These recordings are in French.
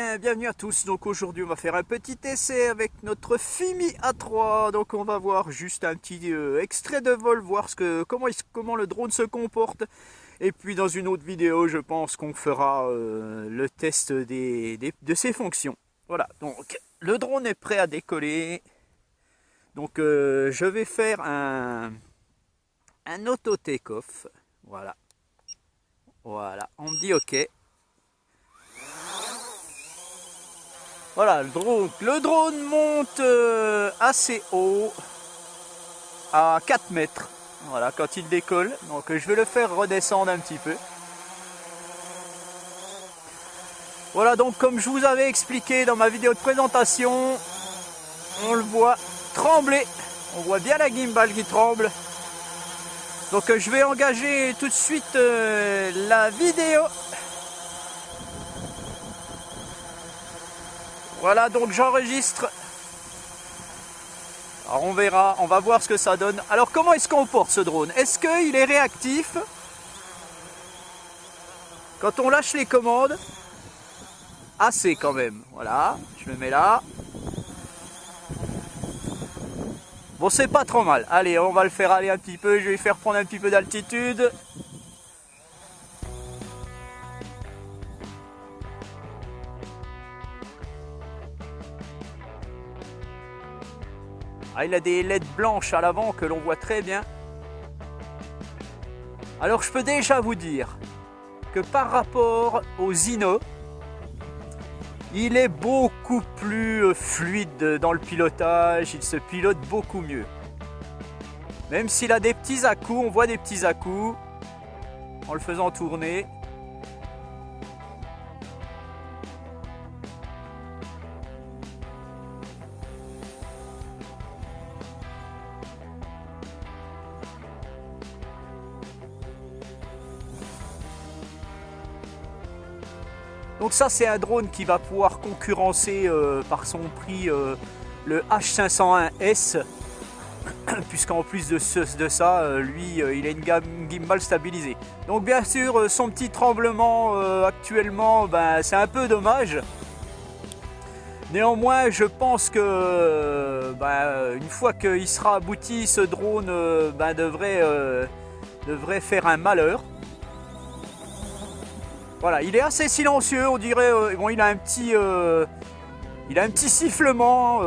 bien, bienvenue à tous. Donc aujourd'hui on va faire un petit essai avec notre Fimi A3. Donc on va voir juste un petit extrait de vol, voir comment le drone se comporte. Et puis dans une autre vidéo je pense qu'on fera le test de ses fonctions. Voilà, donc le drone est prêt à décoller. Donc je vais faire un auto take-off. Voilà, on me dit ok. Voilà, le drone monte assez haut, à 4 mètres, voilà, quand il décolle. Donc je vais le faire redescendre un petit peu. Voilà, donc comme je vous avais expliqué dans ma vidéo de présentation, on le voit trembler. On voit bien la gimbal qui tremble. Donc je vais engager tout de suite la vidéo. Voilà, donc j'enregistre. Alors on verra, on va voir ce que ça donne. Alors comment est-ce qu'on porte ce drone? Est-ce qu'il est réactif quand on lâche les commandes? Assez quand même, voilà, je me mets là. Bon, c'est pas trop mal. Allez, on va le faire aller un petit peu, je vais faire prendre un petit peu d'altitude. Ah, il a des LED blanches à l'avant que l'on voit très bien. Alors je peux déjà vous dire que par rapport aux Zino, il est beaucoup plus fluide dans le pilotage, il se pilote beaucoup mieux. Même s'il a des petits à-coups, on voit des petits à-coups en le faisant tourner. Donc ça c'est un drone qui va pouvoir concurrencer par son prix le H501S, puisqu'en plus de ça, lui il a une gimbal stabilisée. Donc bien sûr son petit tremblement actuellement, c'est un peu dommage. Néanmoins je pense que une fois qu'il sera abouti, ce drone devrait faire un malheur. Voilà, il est assez silencieux, on dirait. Bon, il a un petit sifflement.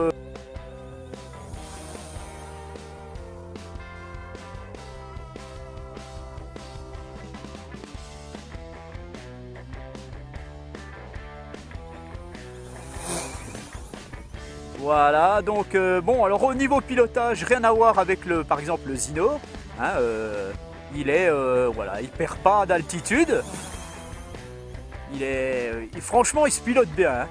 Voilà, donc bon, alors au niveau pilotage, rien à voir avec par exemple le Zino. Hein, voilà, il perd pas d'altitude. Franchement, il se pilote bien. Hein.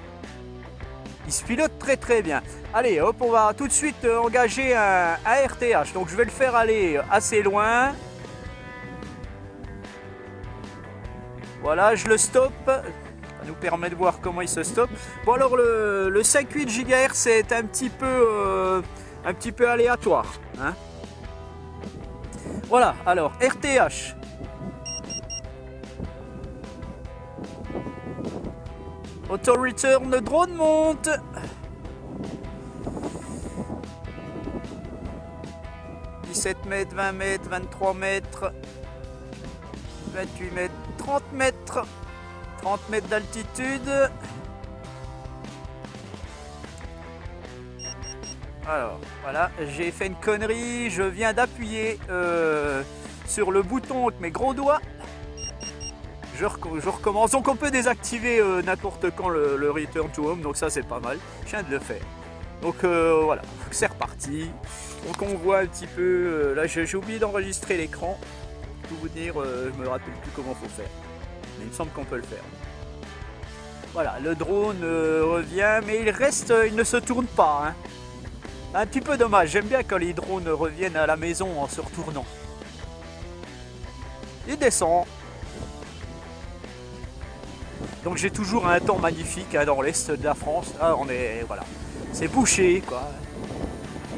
Il se pilote très très bien. Allez, hop, on va tout de suite engager un RTH. Donc je vais le faire aller assez loin. Voilà, je le stoppe. Ça nous permet de voir comment il se stoppe. Bon, alors le 5.8 GHz c'est un petit peu aléatoire. Hein. Voilà, alors RTH. Auto return, le drone monte. « 17 mètres, 20 mètres, 23 mètres, 28 mètres, 30 mètres, 30 mètres d'altitude. » Alors, voilà, j'ai fait une connerie, je viens d'appuyer sur le bouton avec mes gros doigts. Je recommence, donc on peut désactiver n'importe quand le return to home, donc ça c'est pas mal, je viens de le faire. Donc voilà, c'est reparti. Donc on voit un petit peu, là j'ai oublié d'enregistrer l'écran, pour tout vous dire, je me rappelle plus comment faut faire, mais il me semble qu'on peut le faire. Voilà, le drone revient, mais il ne se tourne pas. Hein. Un petit peu dommage, j'aime bien quand les drones reviennent à la maison en se retournant. Il descend. Donc j'ai toujours un temps magnifique hein, dans l'est de la France. Là, voilà, c'est bouché quoi.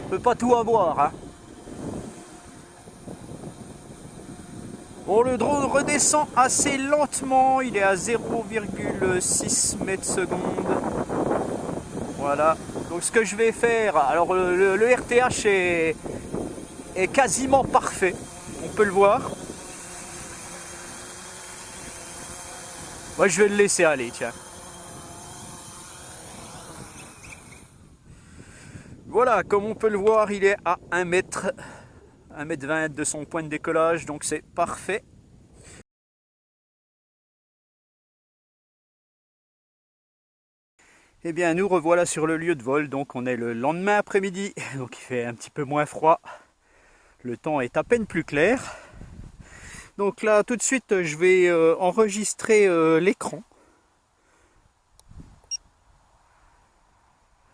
On peut pas tout avoir. Hein. Bon, le drone redescend assez lentement, il est à 0,6 mètres secondes. Voilà, donc ce que je vais faire, alors le RTH est quasiment parfait, on peut le voir. Moi je vais le laisser aller, tiens. Voilà, comme on peut le voir, il est à 1 mètre, 1,20 m de son point de décollage, donc c'est parfait. Eh bien, nous revoilà sur le lieu de vol, donc on est le lendemain après-midi, donc il fait un petit peu moins froid. Le temps est à peine plus clair. Donc là, tout de suite, je vais enregistrer l'écran.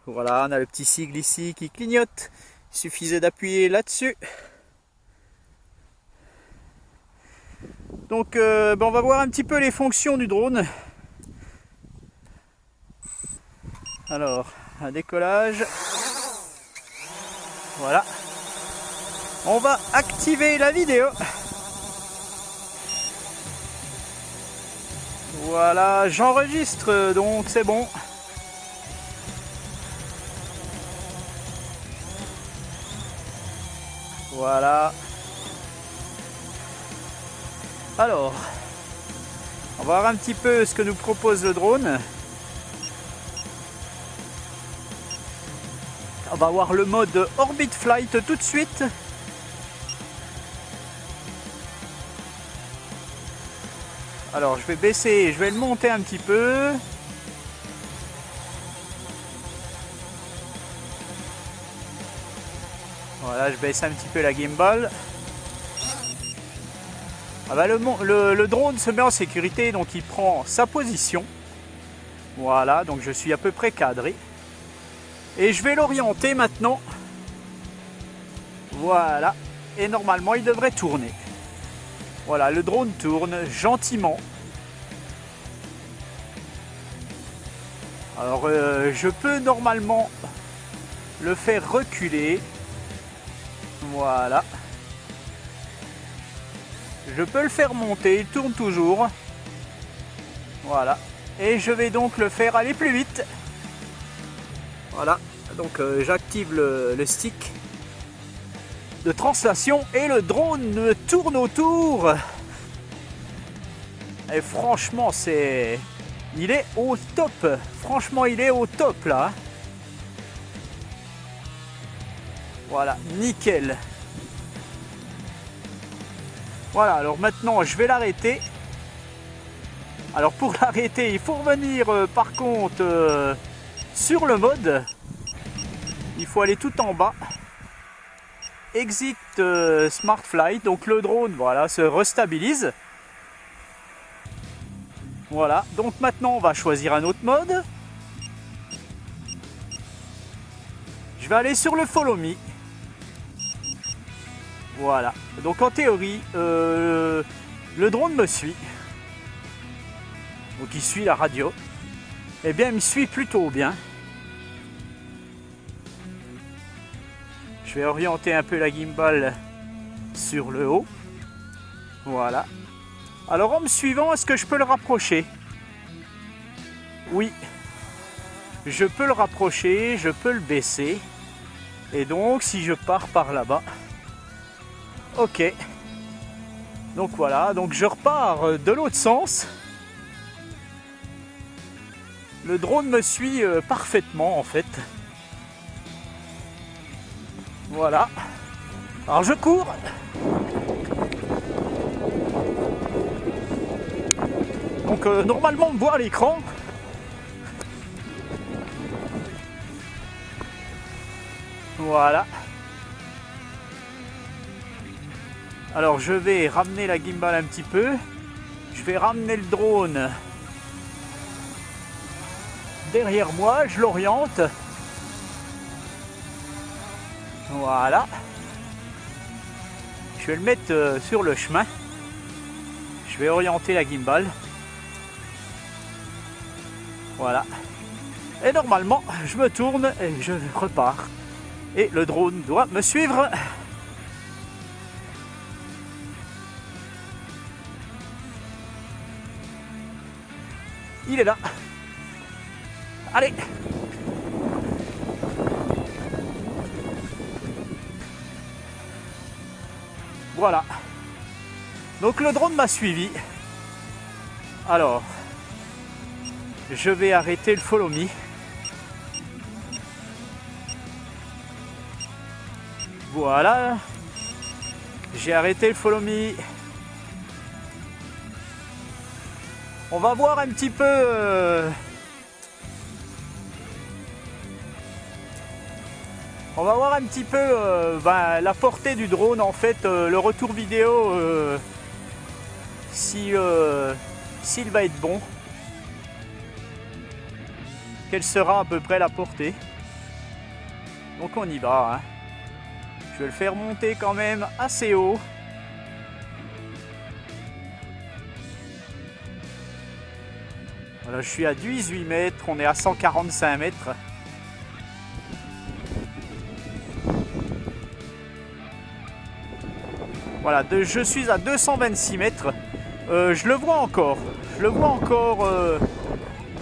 Voilà, on a le petit sigle ici qui clignote. Il suffisait d'appuyer là-dessus. Donc, on va voir un petit peu les fonctions du drone. Alors, un décollage. Voilà. On va activer la vidéo. Voilà, j'enregistre, donc c'est bon. Voilà. Alors, on va voir un petit peu ce que nous propose le drone. On va voir le mode Orbit Flight tout de suite. Alors je vais baisser, je vais le monter un petit peu. Voilà, je baisse un petit peu la gimbal. Ah bah le drone se met en sécurité, donc il prend sa position. Voilà, donc je suis à peu près cadré. Et je vais l'orienter maintenant. Voilà, et normalement il devrait tourner. Voilà, le drone tourne gentiment. Alors je peux normalement le faire reculer. Voilà. Je peux le faire monter, il tourne toujours. Voilà. Et je vais donc le faire aller plus vite. Voilà. Donc j'active le stick de translation et le drone tourne autour. Et franchement, il est au top. Franchement, il est au top là. Voilà, nickel. Voilà, alors maintenant je vais l'arrêter. Alors pour l'arrêter, il faut revenir par contre sur le mode. Il faut aller tout en bas. Exit Smart Flight. Donc le drone, voilà, se restabilise. Voilà, donc maintenant on va choisir un autre mode. Je vais aller sur le Follow Me. Voilà, donc en théorie, le drone me suit. Donc il suit la radio. Eh bien, il me suit plutôt bien. Je vais orienter un peu la gimbal sur le haut. Voilà. Alors en me suivant, est-ce que je peux le rapprocher? Oui. Je peux le rapprocher, je peux le baisser. Et donc, si je pars par là-bas... Ok. Donc voilà, donc je repars de l'autre sens. Le drone me suit parfaitement en fait. Voilà. Alors je cours. Donc normalement on me voit à l'écran. Voilà. Alors je vais ramener la gimbal un petit peu. Je vais ramener le drone derrière moi, je l'oriente. Voilà. Je vais le mettre sur le chemin. Je vais orienter la gimbal. Voilà. Et normalement, je me tourne et je repars. Et le drone doit me suivre. Il est là. Allez. Voilà. Donc le drone m'a suivi. Alors, je vais arrêter le follow me. Voilà. J'ai arrêté le follow me. On va voir un petit peu... On va voir un petit peu la portée du drone, en fait, le retour vidéo, s'il va être bon. Quelle sera à peu près la portée. Donc on y va. Hein. Je vais le faire monter quand même assez haut. Voilà, je suis à 18 mètres, on est à 145 mètres. Voilà, je suis à 226 mètres. Je le vois encore.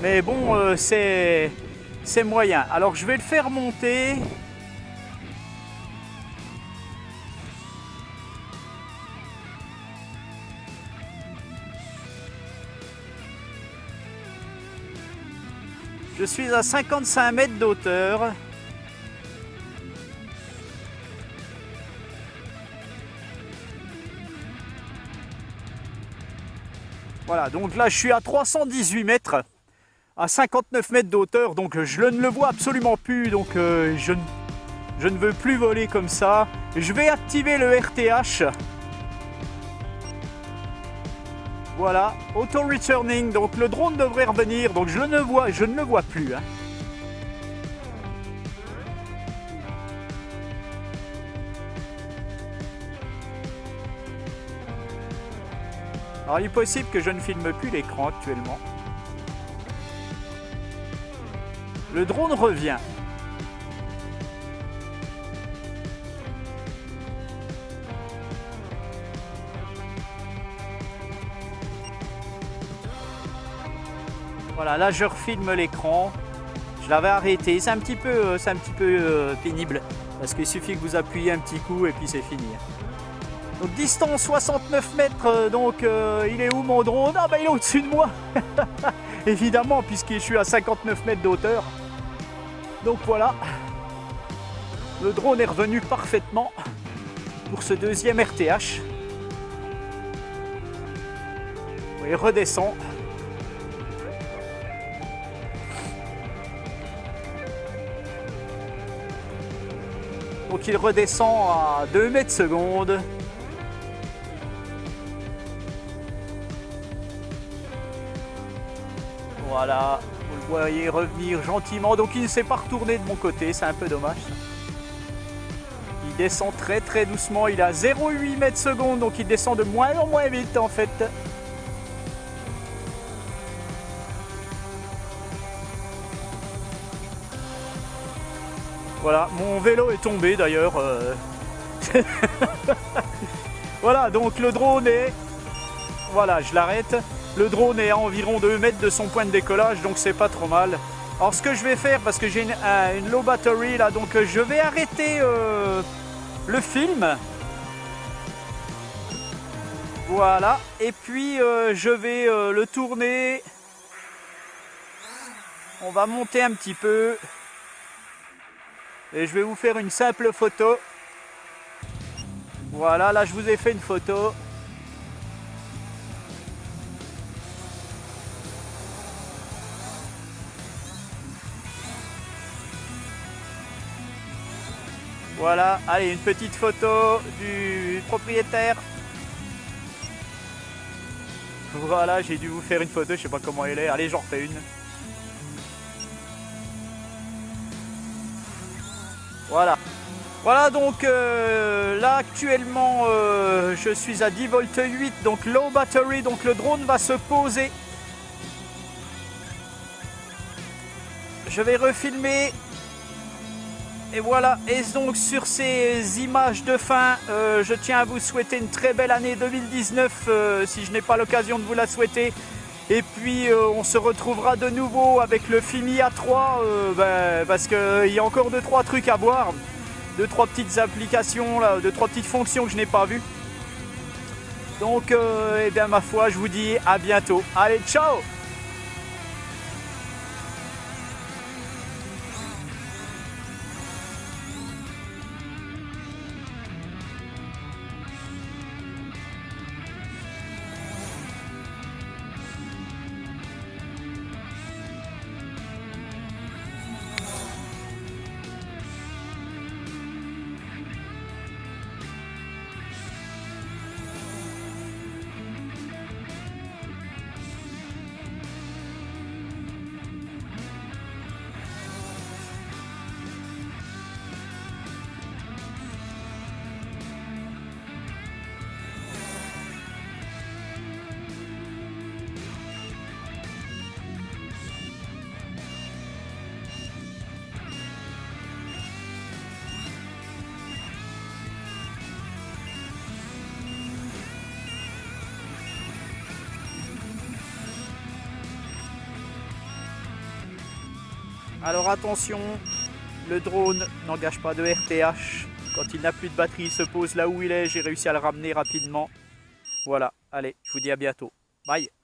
Mais bon, c'est moyen. Alors je vais le faire monter. Je suis à 55 mètres d'auteur. Voilà, donc là je suis à 318 mètres, à 59 mètres d'auteur, donc je ne le vois absolument plus, donc je ne veux plus voler comme ça. Je vais activer le RTH. Voilà, auto returning, donc le drone devrait revenir, donc je ne le vois plus. Hein. Alors il est possible que je ne filme plus l'écran actuellement. Le drone revient. Voilà, là je refilme l'écran. Je l'avais arrêté. C'est un petit peu pénible parce qu'il suffit que vous appuyez un petit coup et puis c'est fini. Donc distance 69 mètres, donc il est où mon drone? Ah bah il est au-dessus de moi. Évidemment, puisque je suis à 59 mètres d'auteur. Donc voilà. Le drone est revenu parfaitement pour ce deuxième RTH. Il redescend. Donc il redescend à 2 mètres secondes. Voilà, vous le voyez revenir gentiment. Donc il ne s'est pas retourné de mon côté, c'est un peu dommage. Il descend très très doucement, il est à 0,8 mètres secondes, donc il descend de moins en moins vite en fait. Voilà, mon vélo est tombé d'ailleurs. Voilà, donc le drone est... Voilà, je l'arrête. Le drone est à environ 2 mètres de son point de décollage, donc c'est pas trop mal. Alors ce que je vais faire, parce que j'ai une low battery là, donc je vais arrêter le film. Voilà, et puis je vais le tourner. On va monter un petit peu. Et je vais vous faire une simple photo. Voilà, là je vous ai fait une photo. Voilà, allez, une petite photo du propriétaire. Voilà, j'ai dû vous faire une photo, je sais pas comment elle est. Allez, j'en refais une. Voilà. Voilà, donc là actuellement je suis à 10 volts 8, donc low battery, donc le drone va se poser. Je vais refilmer. Et voilà, et donc sur ces images de fin, je tiens à vous souhaiter une très belle année 2019, si je n'ai pas l'occasion de vous la souhaiter. Et puis on se retrouvera de nouveau avec le Fimi A3 parce qu'il y a encore 2-3 trucs à voir. 2-3 petites applications, 2-3 petites fonctions que je n'ai pas vues. Donc eh bien ma foi, je vous dis à bientôt. Allez, ciao! Alors attention, le drone n'engage pas de RTH. Quand il n'a plus de batterie, il se pose là où il est. J'ai réussi à le ramener rapidement. Voilà, allez, je vous dis à bientôt. Bye!